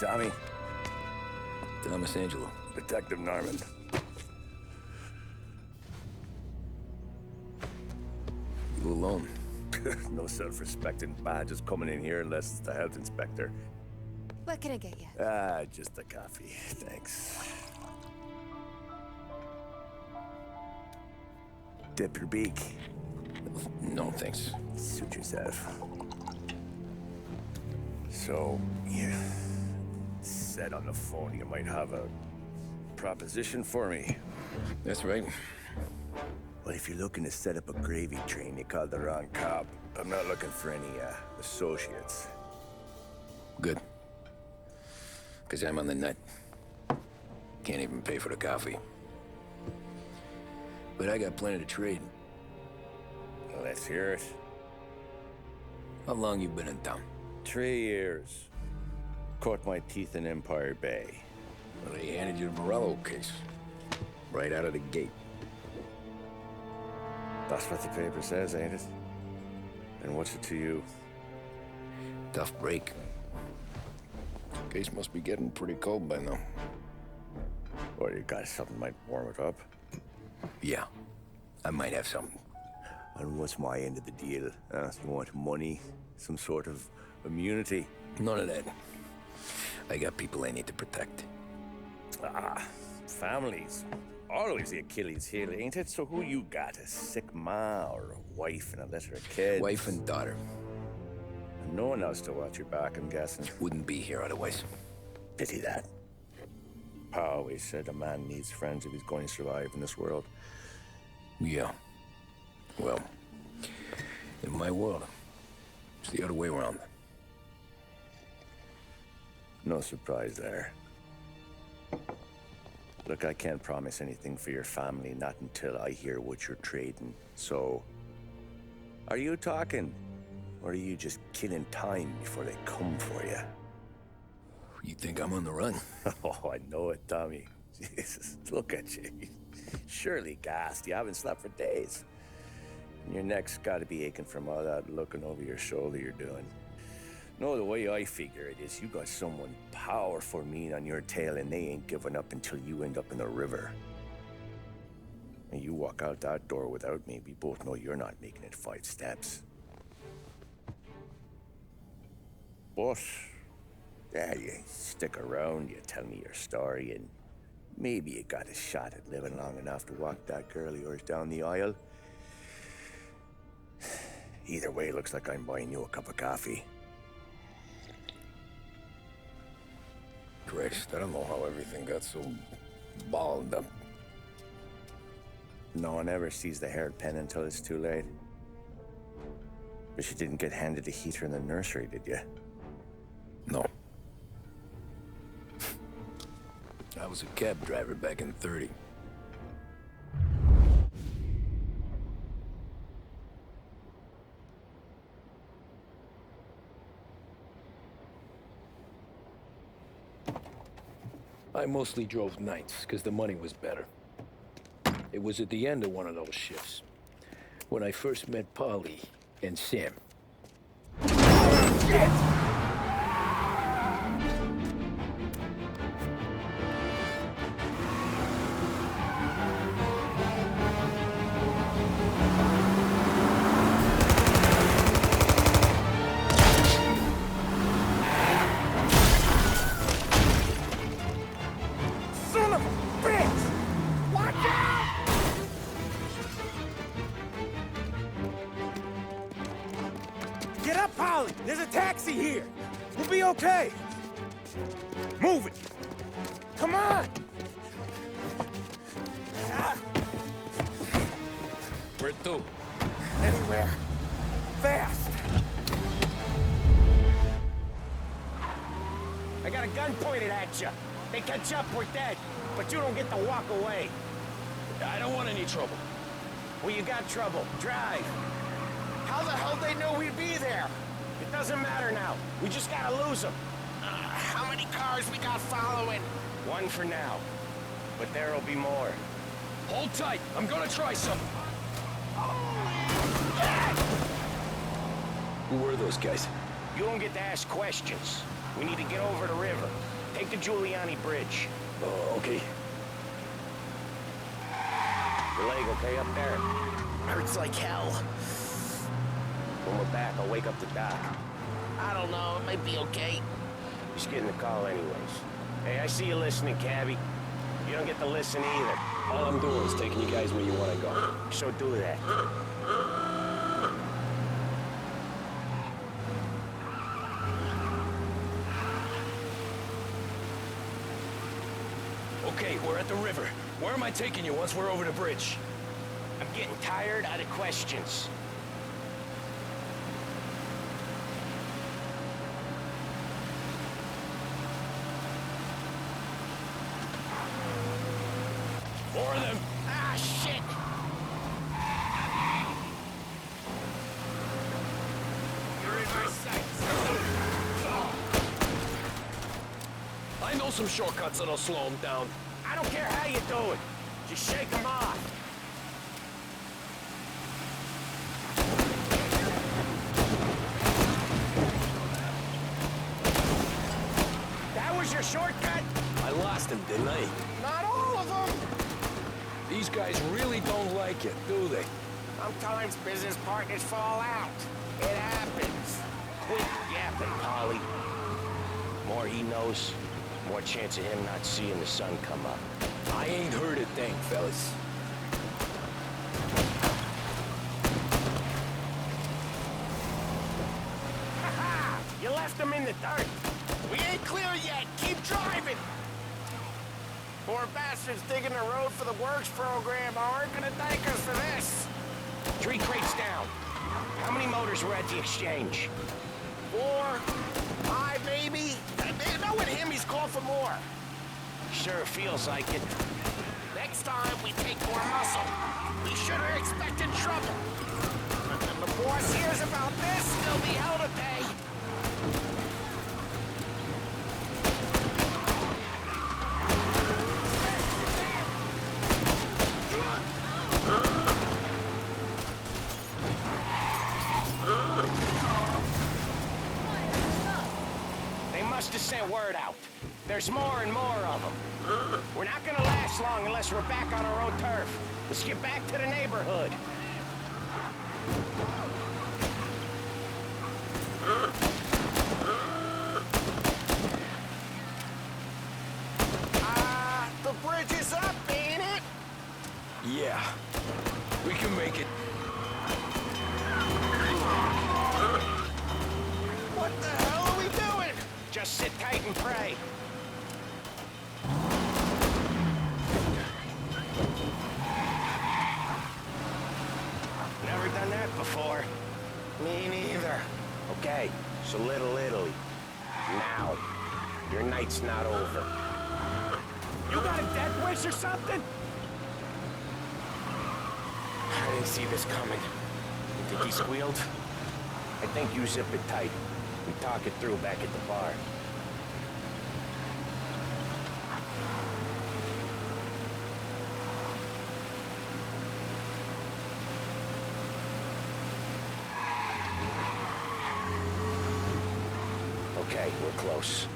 Tommy. Thomas Angelo. Detective Norman. You alone? No self-respecting badges coming in here unless it's the health inspector. What can I get you? Just a coffee, thanks. Dip your beak. No, thanks. Suit yourself. So, you said on the phone you might have a proposition for me. That's right. Well, if you're looking to set up a gravy train, you called the wrong cop. I'm not looking for any, associates. Good. Because I'm on the nut. Can't even pay for the coffee. But I got plenty to trade. Well, let's hear it. How long you been in town? 3 years. Caught my teeth in Empire Bay. Well, they handed you the Morello case. Right out of the gate. That's what the paper says, ain't it? And what's it to you? Tough break. Case must be getting pretty cold by now. Or you got something might warm it up? Yeah, I might have something. And what's my end of the deal? You want money? Some sort of immunity? None of that. I got people I need to protect. Families. Always the Achilles heel, ain't it? So who you got? A sick ma or a wife and a litter of kids? Wife and daughter. And no one else to watch your back, I'm guessing. Wouldn't be here otherwise. Pity that. Pa always said a man needs friends if he's going to survive in this world. Yeah. Well, in my world, it's the other way around. No surprise there. Look, I can't promise anything for your family, not until I hear what you're trading. So, are you talking? Or are you just killing time before they come for you? You think I'm on the run? Oh, I know it, Tommy. Jesus, look at you. Surely gassed. You haven't slept for days. And your neck's got to be aching from all that looking over your shoulder you're doing. No, the way I figure it is you got someone powerful mean on your tail and they ain't giving up until you end up in the river. And you walk out that door without me, we both know you're not making it 5 steps. But, yeah, you stick around, you tell me your story, and maybe you got a shot at living long enough to walk that girl of yours down the aisle. Either way, it looks like I'm buying you a cup of coffee. Christ, I don't know how everything got so balled up. No one ever sees the hairpin until it's too late. But you didn't get handed a heater in the nursery, did you? No. I was a cab driver back in '30. I mostly drove nights, because the money was better. It was at the end of one of those shifts, when I first met Polly and Sam. Shit! Get up, Polly! There's a taxi here! We'll be okay! Move it! Come on! Where to? Anywhere. Fast! I got a gun pointed at you. They catch up, we're dead. But you don't get to walk away. I don't want any trouble. Well, you got trouble. Drive. How the hell they know we'd be there? It doesn't matter now. We just gotta lose them. How many cars we got following? One for now. But there'll be more. Hold tight. I'm gonna try something. Who were those guys? You don't get to ask questions. We need to get over the river. Take the Giuliani Bridge. Oh, okay. Your leg okay up there? Hurts like hell. When we're back, I'll wake up the doc. I don't know, it might be okay. Just getting the call anyways. Hey, I see you listening, Cabby. You don't get to listen either. All I'm doing is taking you guys where you want to go. So do that. Okay, we're at the river. Where am I taking you once we're over the bridge? I'm getting tired of the questions. More of them. Ah, shit! You're in my sights. I know some shortcuts that'll slow them down. I don't care how you do it. Just shake them off. That was your shortcut? I lost him, didn't I? Not all of them. These guys really don't like it, do they? Sometimes business partners fall out. It happens. Quit yapping, Polly. More he knows, more chance of him not seeing the sun come up. I ain't heard a thing, fellas. Ha-ha! You left him in the dirt. We ain't clear yet. Keep driving. Poor bastards digging the road for the works program aren't gonna thank us for this. 3 crates down. How many motors were at the exchange? 4, 5, maybe. Knowing him, he's called for more. Sure feels like it. Next time, we take more muscle. We should have expected trouble. When the boss hears about this, there'll be hell to pay. They must have sent word out. There's more and more of them. We're not gonna last long unless we're back on our own turf. Let's get back to the neighborhood. The bridge is up, ain't it? Yeah, we can make it. What the hell are we doing? Just sit tight and pray. Never done that before. Me neither. Okay, so Little Italy. Now. Your night's not over. You got a death wish or something? I didn't see this coming. You think he squealed? I think you zip it tight. We talk it through back at the bar. Okay, we're close.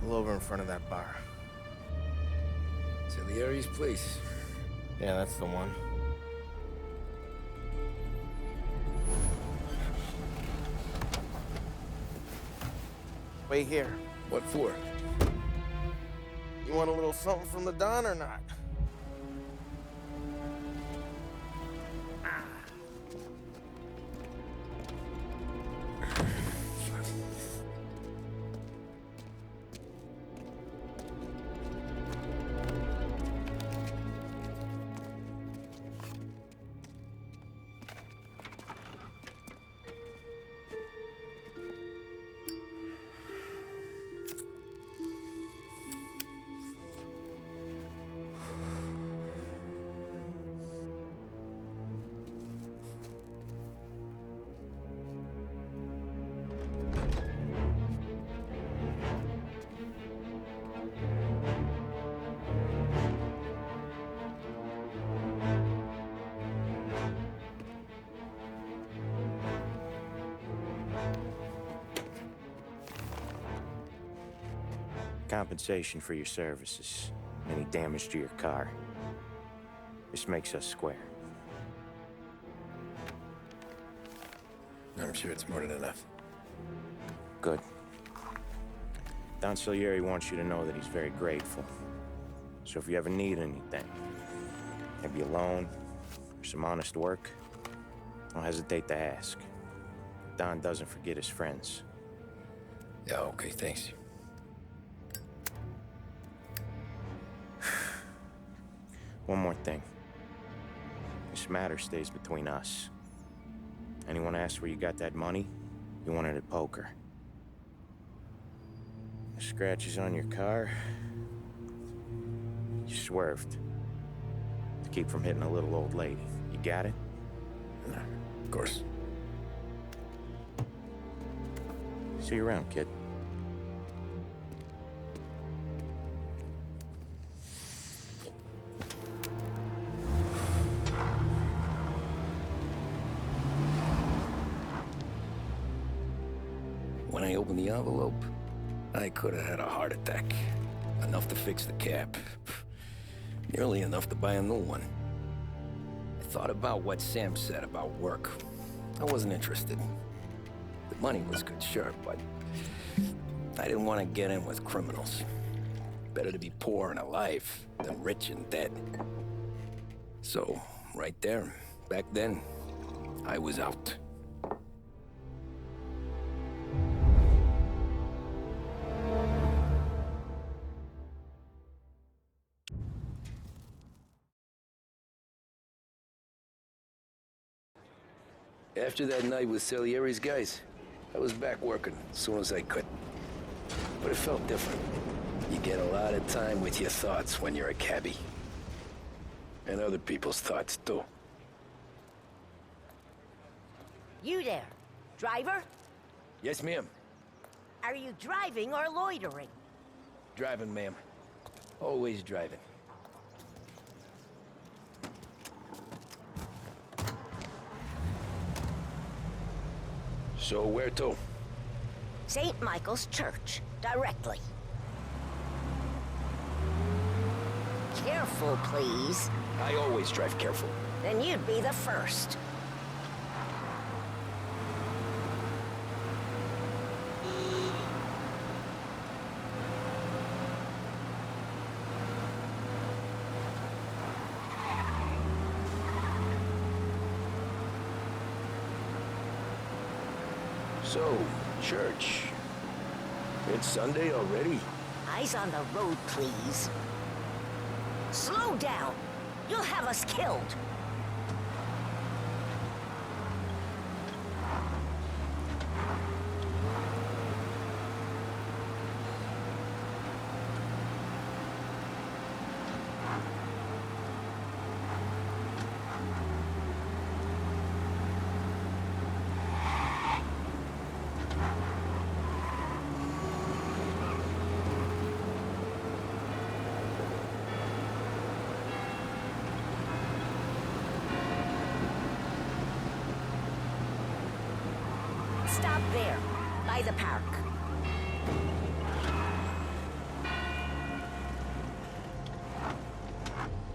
Pull over in front of that bar. Salieri's place. Yeah, that's the one. Wait here. What for? You want a little something from the Don or not? compensation for your services. Any damage to your car. This makes us square. I'm sure it's more than enough. Good. Don Salieri wants you to know that he's very grateful. So if you ever need anything, maybe a loan or some honest work, don't hesitate to ask. Don doesn't forget his friends. Yeah, okay, thanks. One more thing. This matter stays between us. Anyone asks where you got that money, you won it at poker. The scratches on your car, you swerved to keep from hitting a little old lady. You got it? No, of course. See you around, kid. When I opened the envelope, I could have had a heart attack. Enough to fix the cap. Nearly enough to buy a new one. I thought about what Sam said about work. I wasn't interested. The money was good, sure, but I didn't want to get in with criminals. Better to be poor and alive than rich and dead. So, right there, back then, I was out. After that night with Salieri's guys, I was back working as soon as I could. But it felt different. You get a lot of time with your thoughts when you're a cabbie. And other people's thoughts, too. You there, driver? Yes, ma'am. Are you driving or loitering? Driving, ma'am. Always driving. So where to? St. Michael's Church, directly. Careful, please. I always drive careful. Then you'd be the first. So, church. It's Sunday already? Eyes on the road, please. Slow down. You'll have us killed. Stop there, by the park.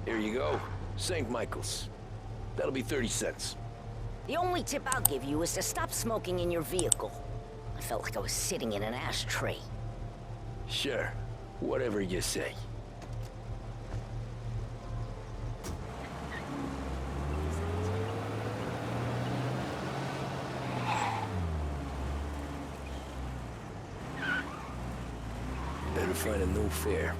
Here you go. St. Michael's. That'll be 30 cents. The only tip I'll give you is to stop smoking in your vehicle. I felt like I was sitting in an ashtray. Sure. Whatever you say. Better find a new fare.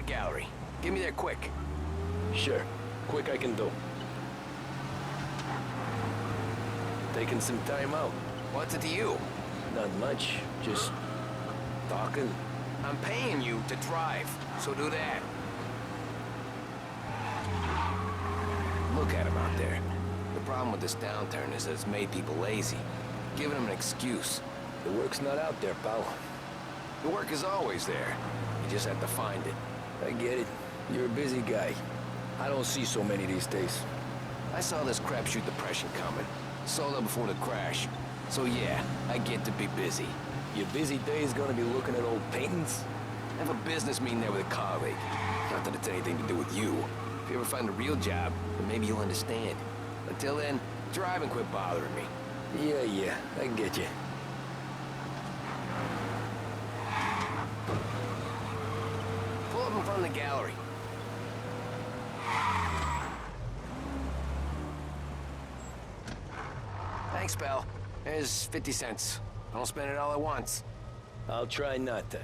Art gallery. Get me there quick. Sure. Quick I can do. Taking some time out. What's it to you? Not much. Just talking. I'm paying you to drive, so do that. Look at him out there. The problem with this downturn is that it's made people lazy, giving them an excuse. The work's not out there, pal. The work is always there. You just have to find it. I get it. You're a busy guy. I don't see so many these days. I saw this crapshoot depression coming. Sold up before the crash. So yeah, I get to be busy. Your busy day's gonna be looking at old paintings? I have a business meeting there with a colleague. Not that it's anything to do with you. If you ever find a real job, then maybe you'll understand. Until then, drive and quit bothering me. Yeah, I get you. Pull up in front of the gallery. Thanks, pal. There's 50 cents. I don't spend it all at once. I'll try not to.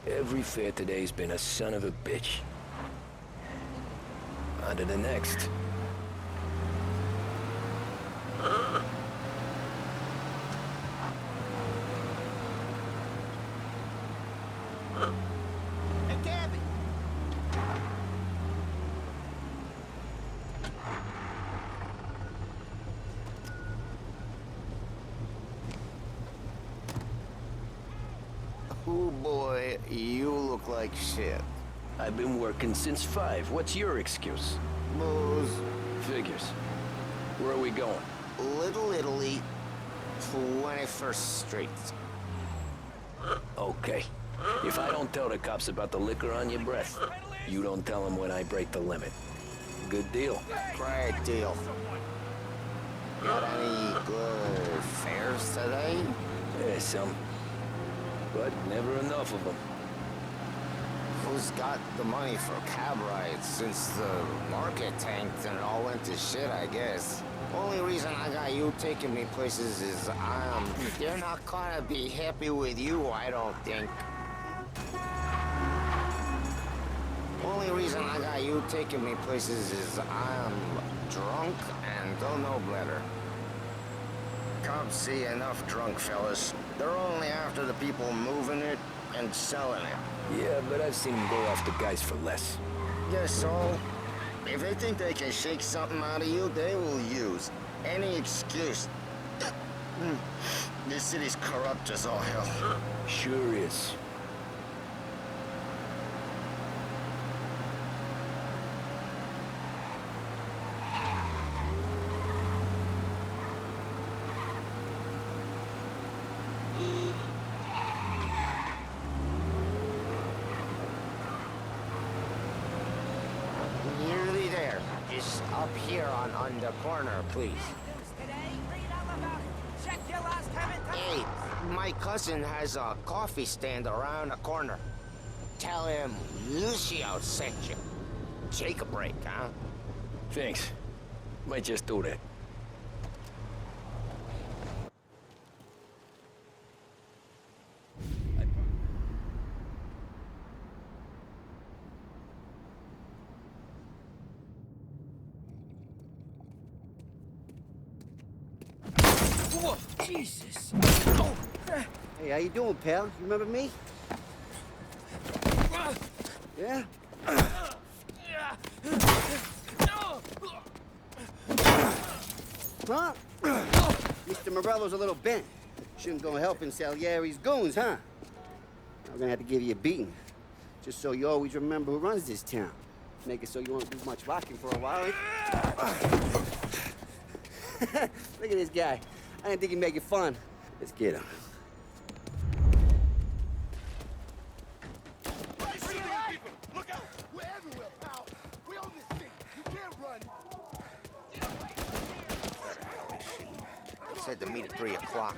Every fair today's been a son of a bitch. On to the next. Hey, Gabby! Oh boy, you look like shit. I've been working since 5. What's your excuse? Booze, Figures. Where are we going? Little Italy, 21st Street. Okay. If I don't tell the cops about the liquor on your breath, you don't tell them when I break the limit. Good deal. Great deal. Got any good fares today? Yeah, some. But never enough of them. Who's got the money for cab rides since the market tanked and it all went to shit, I guess? Only reason I got you taking me places is they're not gonna be happy with you, I don't think. Only reason I got you taking me places is I'm drunk and don't know better. Cops see enough drunk fellas. They're only after the people moving it and selling it. Yeah, but I've seen them go after guys for less. Guess so. If they think they can shake something out of you, they will use any excuse. This city's corrupt as all hell. Sure is. Nearly there. Just up here on the corner, please. Hey, my cousin has a coffee stand around the corner. Tell him Lucio sent you. Take a break, huh? Thanks. Might just do that. Whoa, Jesus! Hey, how you doing, pal? You remember me? Yeah? Huh? Mr. Morello's a little bent. Shouldn't go helping Salieri's goons, huh? I'm gonna have to give you a beating. Just so you always remember who runs this town. Make it so you won't do much rocking for a while. Look at this guy. I didn't think he'd make it fun. Let's get him. Look out! We're everywhere, pal! We own this thing! You can't run! Said to meet at 3 o'clock.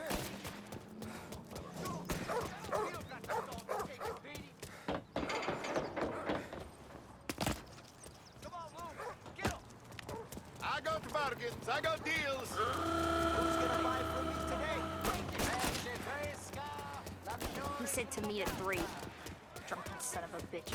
I got the bargains, I got deals! Who's gonna buy from me today? He said to meet at 3. Drunken son of a bitch.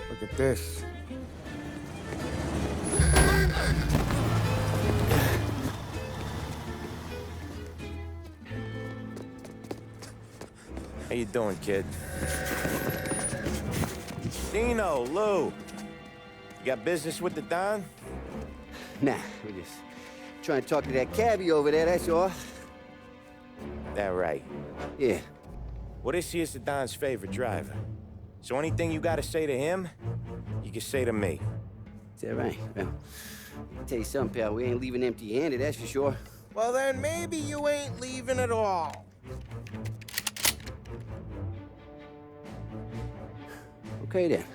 Look at this. How you doing, kid? Dino, Lou. You got business with the Don? Nah, we're just trying to talk to that cabbie over there, that's all. That right. Yeah. Well, this here's the Don's favorite driver. So anything you gotta say to him, you can say to me. Is that right? Well, I'll tell you something, pal. We ain't leaving empty-handed, that's for sure. Well, then maybe you ain't leaving at all. Okay, then.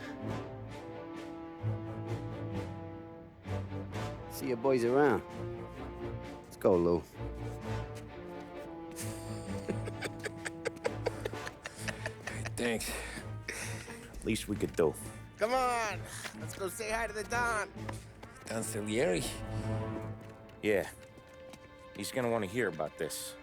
See your boys around. Let's go, Lou. Thanks. Least we could do. Come on, let's go say hi to the Don. Don Salieri? Yeah. He's gonna want to hear about this.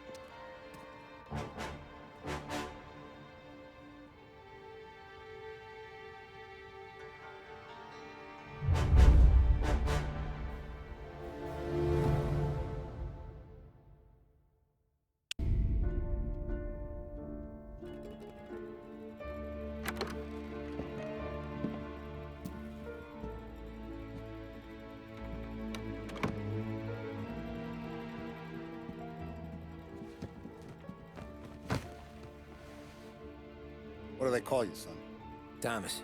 What do they call you, son? Thomas.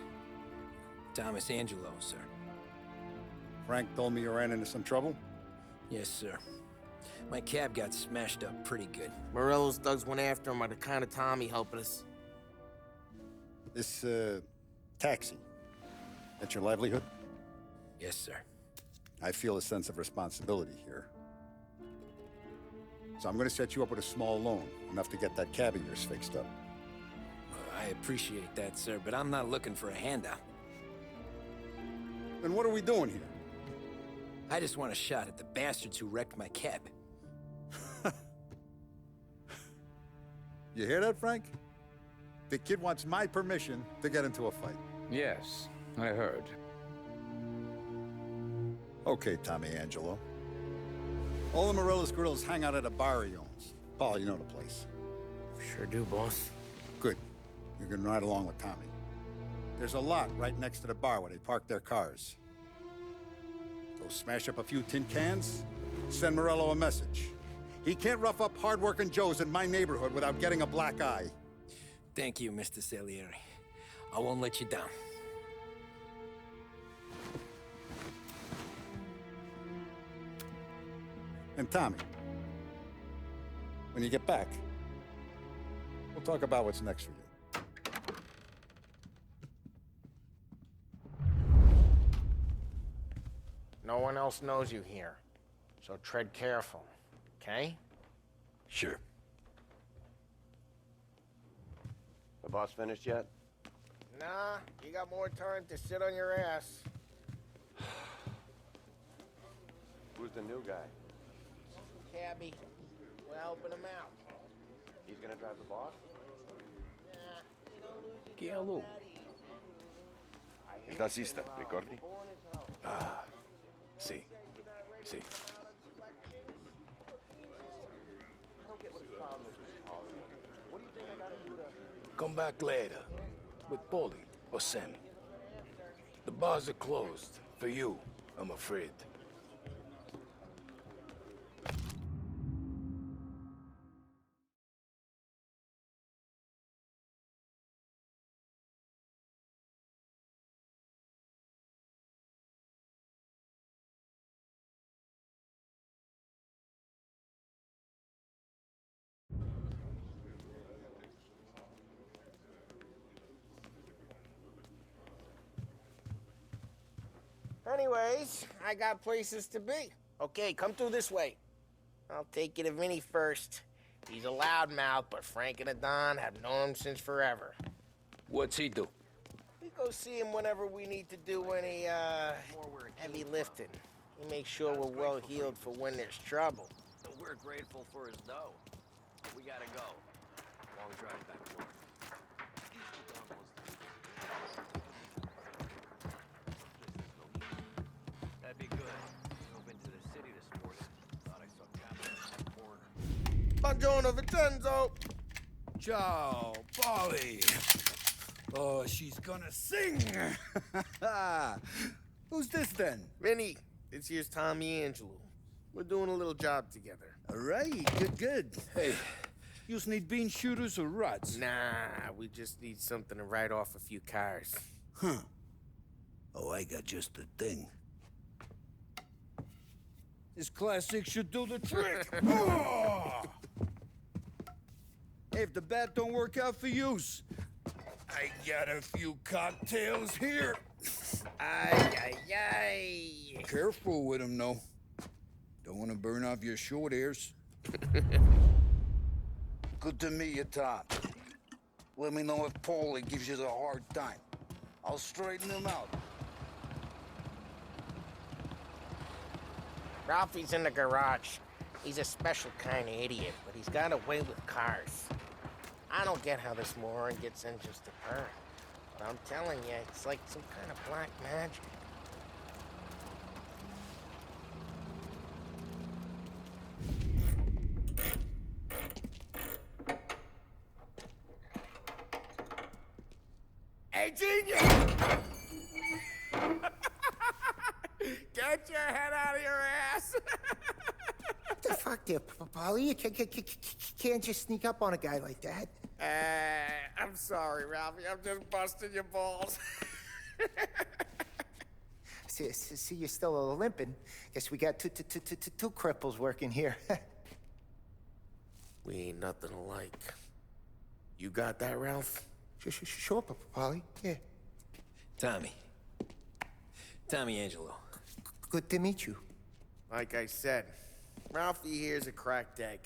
Thomas Angelo, sir. Frank told me you ran into some trouble? Yes, sir. My cab got smashed up pretty good. Morello's thugs went after him on account of Tommy helping us. This, taxi, that's your livelihood? Yes, sir. I feel a sense of responsibility here. So I'm gonna set you up with a small loan, enough to get that cab of yours fixed up. I appreciate that, sir, but I'm not looking for a handout. Then what are we doing here? I just want a shot at the bastards who wrecked my cab. You hear that, Frank? The kid wants my permission to get into a fight. Yes, I heard. Okay, Tommy Angelo. All the Morello's girls hang out at a bar he owns. Paul, you know the place. Sure do, boss. Good. You're gonna ride along with Tommy. There's a lot right next to the bar where they park their cars. Go smash up a few tin cans, send Morello a message. He can't rough up hard-working Joes in my neighborhood without getting a black eye. Thank you, Mr. Salieri. I won't let you down. And Tommy, when you get back, we'll talk about what's next for you. No one else knows you here, so tread careful, okay? Sure. The boss finished yet? Nah, you got more time to sit on your ass. Who's the new guy? Cabby, we're helping him out. He's gonna drive the boss? Chi è lui? Il tassista, ricordi? Ah, sì, sì. Come back later, with Paulie or Sammy. The bars are closed. For you, I'm afraid. anyways, I got places to be. Okay, come through this way. I'll take you to Vinny first. He's a loudmouth, but Frank and the Don have known him since forever. What's he do? We go see him whenever we need to do any, heavy lifting. He makes sure we're well heeled for when there's trouble. We're grateful for his dough. We gotta go. Long drive back to work. That'd be good. Drove into the city this morning. Thought I saw Captain on the corner. Buongiorno, Vincenzo! Ciao, Polly. Oh, she's gonna sing. Who's this then? Vinny, this here's Tommy Angelo. We're doing a little job together. All right, good. Hey, you need bean shooters or rods? Nah, we just need something to write off a few cars. Huh. Oh, I got just the thing. This classic should do the trick. Oh! Hey, if the bat don't work out for yous, I got a few cocktails here. Ay. Careful with them, though. Don't want to burn off your short hairs. Good to meet you, Tom. Let me know if Paulie gives you the hard time. I'll straighten him out. Ralphie's in the garage. He's a special kind of idiot, but he's got a way with cars. I don't get how this moron gets engines to burn. But I'm telling you, it's like some kind of black magic. Hey, genius! Get your head out of your ass! What the fuck there, Polly? You can't just sneak up on a guy like that. I'm sorry, Ralphie. I'm just busting your balls. See, you're still limping. Guess we got two cripples working here. We ain't nothing alike. You got that, Ralph? Sure, Polly. Yeah. Tommy Angelo. Good to meet you. Like I said, Ralphie here's a cracked egg.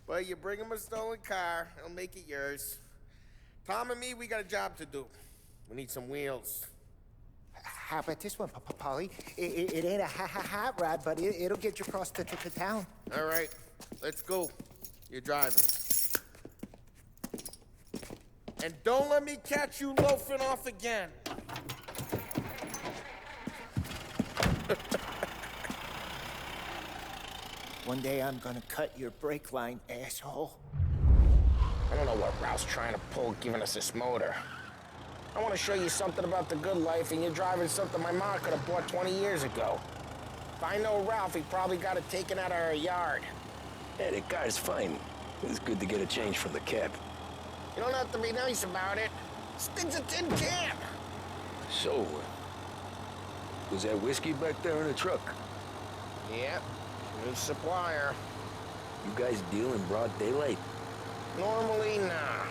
But you bring him a stolen car, he'll make it yours. Tom and me, we got a job to do. We need some wheels. How about this one, Polly? It ain't a hot rod, but it'll get you across to town. All right, let's go. You're driving. And don't let me catch you loafing off again. One day I'm gonna cut your brake line, asshole. I don't know what Ralph's trying to pull giving us this motor. I want to show you something about the good life, and you're driving something my mom could have bought 20 years ago. If I know Ralph, he probably got it taken out of our yard. Yeah, the car's fine. It's good to get a change from the cab. You don't have to be nice about it. Sticks a tin can. So, was that whiskey back there in the truck? Yep, new supplier. You guys deal in broad daylight? Normally, nah.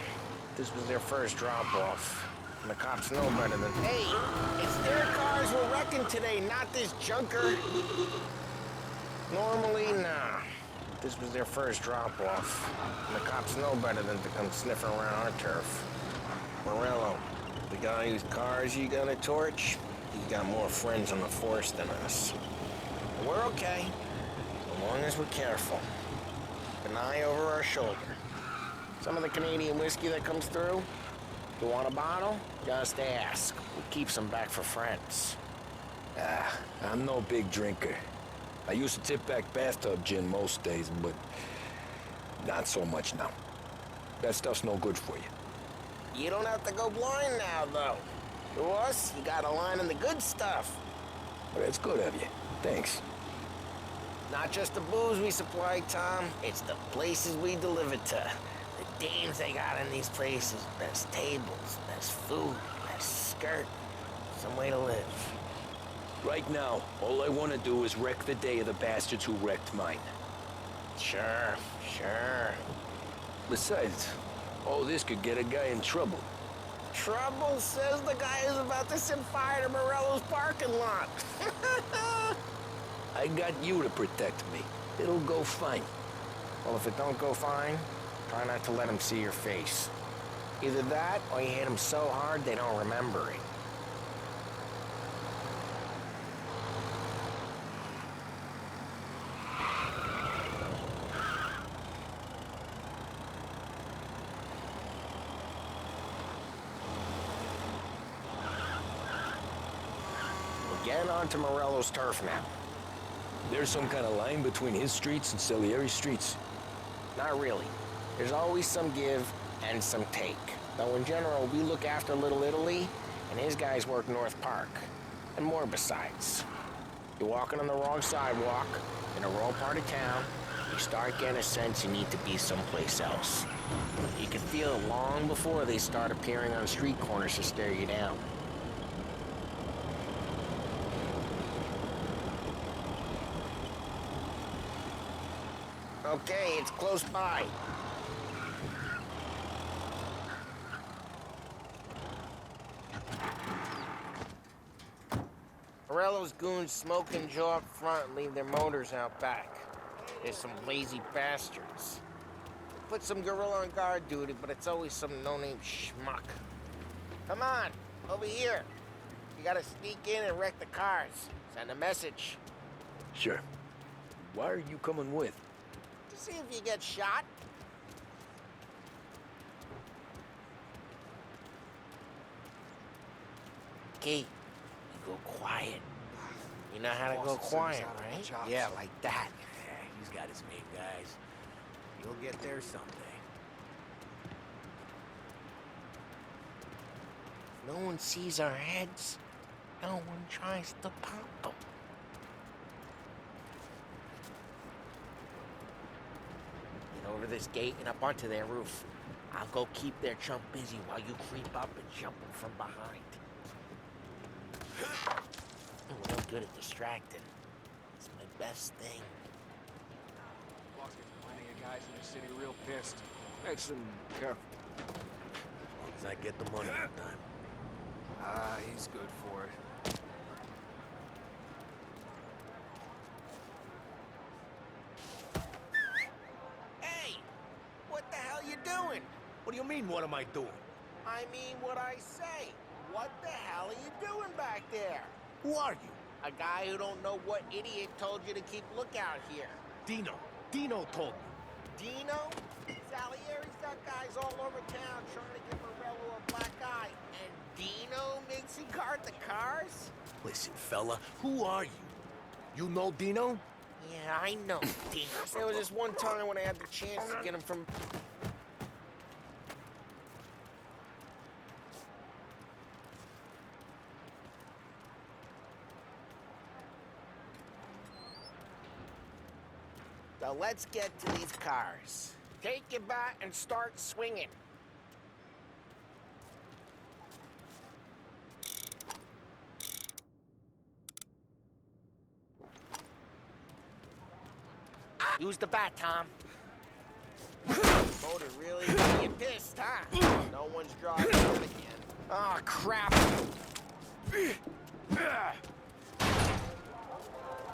This was their first drop-off. And the cops know better than... Hey, it's their cars we're wrecking today, not this junker. Normally, nah. This was their first drop-off. And the cops know better than to come sniffing around our turf. Morello, the guy whose cars you gonna torch, he's got more friends on the force than us. But we're okay, as long as we're careful. Keep an eye over our shoulder. Some of the Canadian whiskey that comes through, if you want a bottle, just ask. We keep some back for friends. I'm no big drinker. I used to tip back bathtub gin most days, but not so much now. That stuff's no good for you. You don't have to go blind now, though. To us, you got a line in the good stuff. Well, that's good of you. Thanks. Not just the booze we supply, Tom. It's the places we deliver to. The dames they got in these places. Best tables, best food, best skirt. Some way to live. Right now, all I want to do is wreck the day of the bastards who wrecked mine. Sure. Besides, all this could get a guy in trouble. Trouble says the guy is about to set fire to Morello's parking lot. I got you to protect me. It'll go fine. Well, if it don't go fine, try not to let him see your face. Either that, or you hit them so hard they don't remember it. We're getting onto Morello's turf now. There's some kind of line between his streets and Salieri's streets. Not really. There's always some give and some take. Though in general, we look after Little Italy, and his guys work North Park. And more besides. You're walking on the wrong sidewalk, in the wrong part of town, you start getting a sense you need to be someplace else. You can feel it long before they start appearing on street corners to stare you down. Okay, it's close by. Morello's goons smoke and jaw up front and leave their motors out back. There's some lazy bastards. Put some gorilla on guard duty, but it's always some no-name schmuck. Come on, over here. You gotta sneak in and wreck the cars. Send a message. Sure. Why are you coming with? To see if you get shot. Key, you go quiet. You know how to go quiet, right? Yeah, like that. Yeah, he's got his main guys. You'll get there someday. No one sees our heads. No one tries to pop them. Get over this gate and up onto their roof. I'll go keep their chump busy while you creep up and jump him from behind. I'm real good at distracting. It's my best thing. Boss gets plenty of guys in the city real pissed. Makes them careful. As long as I get the money on time. He's good for it. Hey! What the hell you doing? What do you mean, what am I doing? I mean what I say. What the hell are you doing back there? Who are you? A guy who don't know what idiot told you to keep lookout here. Dino. Dino told me. Dino? Salieri's got guys all over town trying to give Morello a black eye. And Dino makes him guard the cars? Listen, fella, who are you? You know Dino? Yeah, I know Dino. There was this one time when I had the chance to get him from... So let's get to these cars. Take your bat and start swinging. Use the bat, Tom. Motor really got you pissed, huh? No one's driving him again. Oh, crap.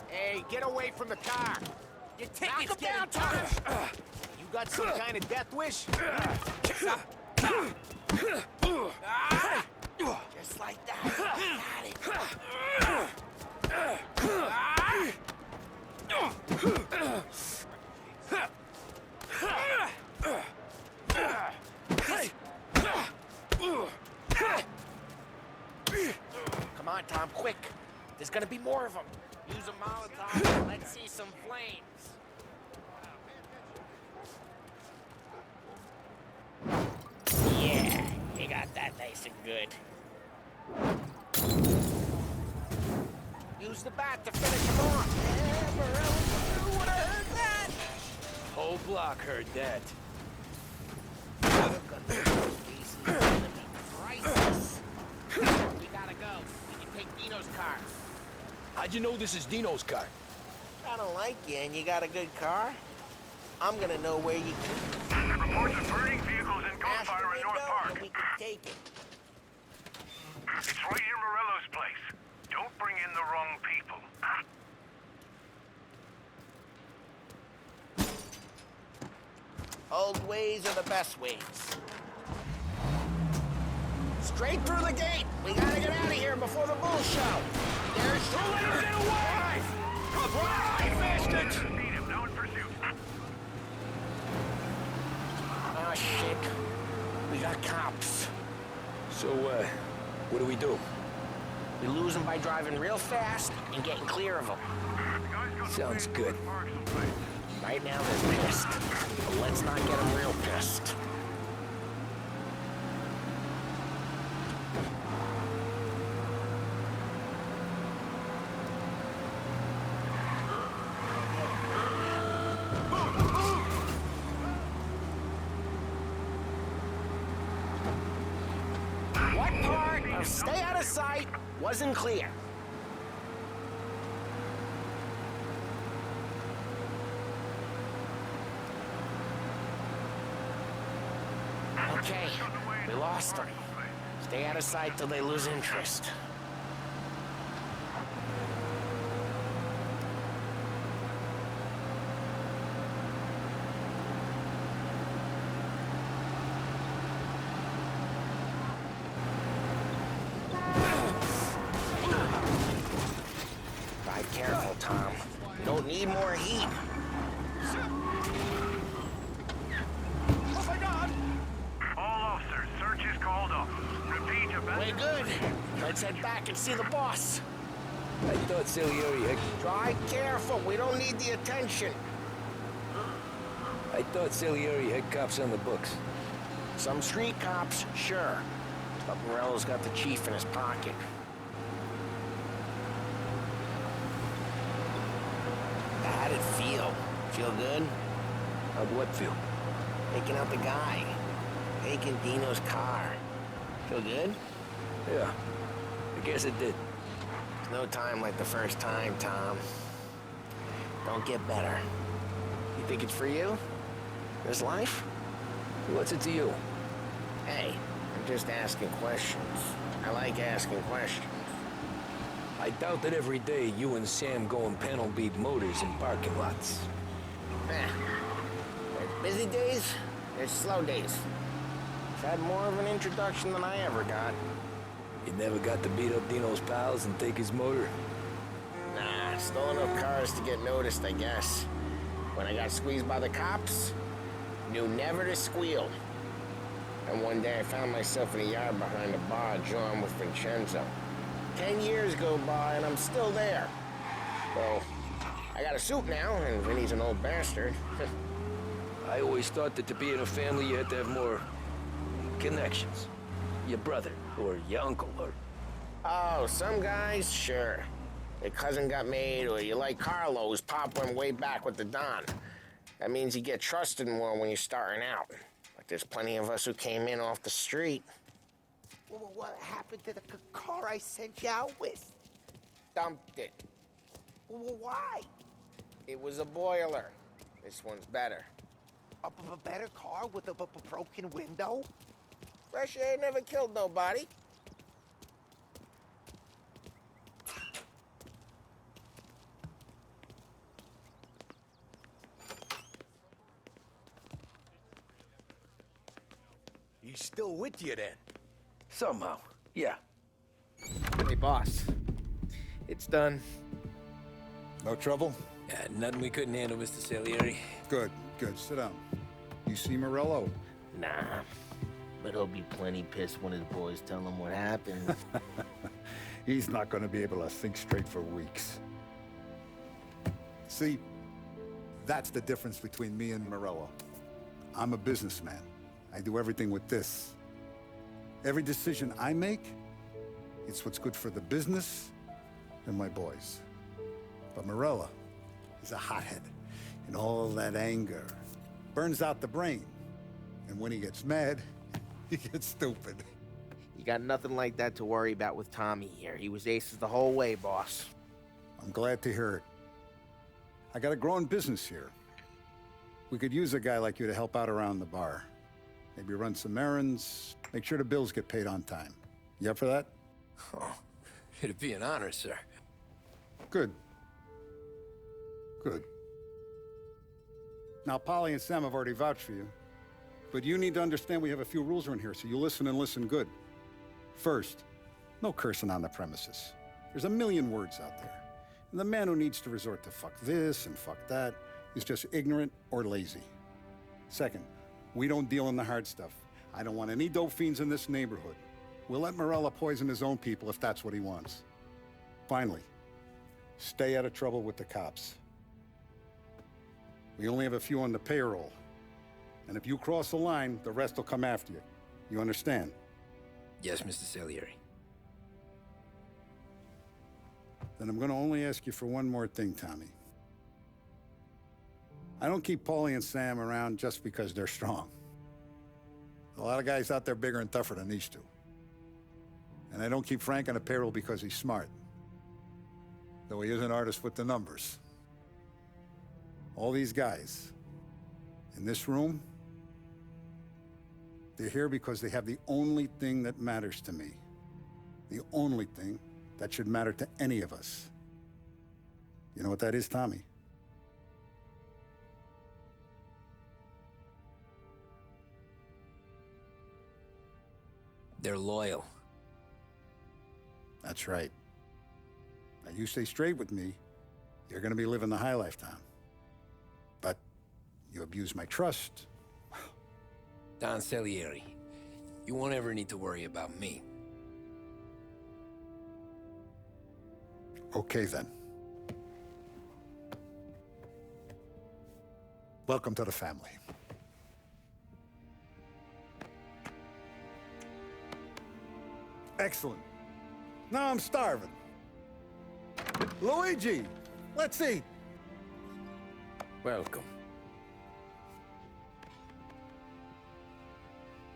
Hey, get away from the car. Your ticket's getting touched. You got some kind of death wish? Just like that. Got it. Come on, Tom, quick. There's gonna be more of them. Use a Molotov. Let's see some flames. Yeah, you got that nice and good. Use the bat to finish him off. Yeah, Morello, you would have heard that. Whole block heard that. Priceless. We gotta go. We can take Dino's car. How'd you know this is Dino's car? I don't like you and you got a good car. I'm gonna know where you keep it. Reports of burning vehicles and gunfire in North Park. And we can take it. old ways are the best ways. Straight through the gate. We gotta get out of here before the bull show. There's... Don't let him get away! Drive, bastards! Oh, shit. We got cops. So, what do we do? We lose them by driving real fast and getting clear of them. Sounds good. Right now, they're pissed. But let's not get them real pissed. What part of stay out of sight wasn't clear? Okay, we lost them. Stay out of sight till they lose interest. Drive careful, Tom. You don't need more heat. We're good. Let's head back and see the boss. I thought Salieri had... Drive careful. We don't need the attention. I thought Salieri had cops on the books. Some street cops, sure. But Morello's got the chief in his pocket. How did it feel? Feel good? How'd what feel? Taking out the guy. Taking Dino's car. Feel good? Yeah, I guess it did. There's no time like the first time, Tom. Don't get better. You think it's for you? This life? What's it to you? Hey, I'm just asking questions. I like asking questions. I doubt that every day you and Sam go and panel beat motors in parking lots. There's busy days, there's slow days. I've had more of an introduction than I ever got. You never got to beat up Dino's pals and take his motor? Nah, stole enough cars to get noticed, I guess. When I got squeezed by the cops, knew never to squeal. And one day I found myself in a yard behind a bar drawn with Vincenzo. 10 years go by and I'm still there. Well, I got a suit now, and Vinny's an old bastard. I always thought that to be in a family you had to have more connections. Your brother, or your uncle, or... Oh, some guys, sure. Your cousin got made, or you like Carlo's pop went way back with the Don. That means you get trusted more when you're starting out. But there's plenty of us who came in off the street. Well, what happened to the car I sent you out with? Dumped it. Well, why? It was a boiler. This one's better. A better car with a broken window? Fresh air never killed nobody. He's still with you then? Somehow, yeah. Hey, boss. It's done. No trouble? Yeah, nothing we couldn't handle, Mr. Salieri. Good, good. Sit down. You see Morello? Nah, but he'll be plenty pissed when his boys tell him what happened. He's not going to be able to think straight for weeks. See, that's the difference between me and Morello. I'm a businessman. I do everything with this. Every decision I make, it's what's good for the business and my boys. But Morello is a hothead, and all that anger burns out the brain. And when he gets mad, he gets stupid. You got nothing like that to worry about with Tommy here. He was aces the whole way, boss. I'm glad to hear it. I got a growing business here. We could use a guy like you to help out around the bar. Maybe run some errands, make sure the bills get paid on time. You up for that? Oh, it'd be an honor, sir. Good. Good. Now, Polly and Sam have already vouched for you. But you need to understand we have a few rules around here, so you listen and listen good. First, no cursing on the premises. There's a million words out there. And the man who needs to resort to fuck this and fuck that is just ignorant or lazy. Second, we don't deal in the hard stuff. I don't want any dope fiends in this neighborhood. We'll let Morella poison his own people if that's what he wants. Finally, stay out of trouble with the cops. We only have a few on the payroll. And if you cross the line, the rest will come after you. You understand? Yes, Mr. Salieri. Then I'm gonna only ask you for one more thing, Tommy. I don't keep Paulie and Sam around just because they're strong. A lot of guys out there bigger and tougher than these two. And I don't keep Frank on the payroll because he's smart. Though he is an artist with the numbers. All these guys in this room, they're here because they have the only thing that matters to me. The only thing that should matter to any of us. You know what that is, Tommy? They're loyal. That's right. Now you stay straight with me, you're gonna be living the high life, Tom. But you abuse my trust. Don Salieri, you won't ever need to worry about me. Okay, then. Welcome to the family. Excellent. Now I'm starving. Luigi, let's eat. Welcome.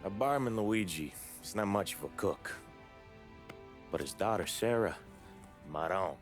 A barman Luigi is not much of a cook. But his daughter, Sarah, Maron.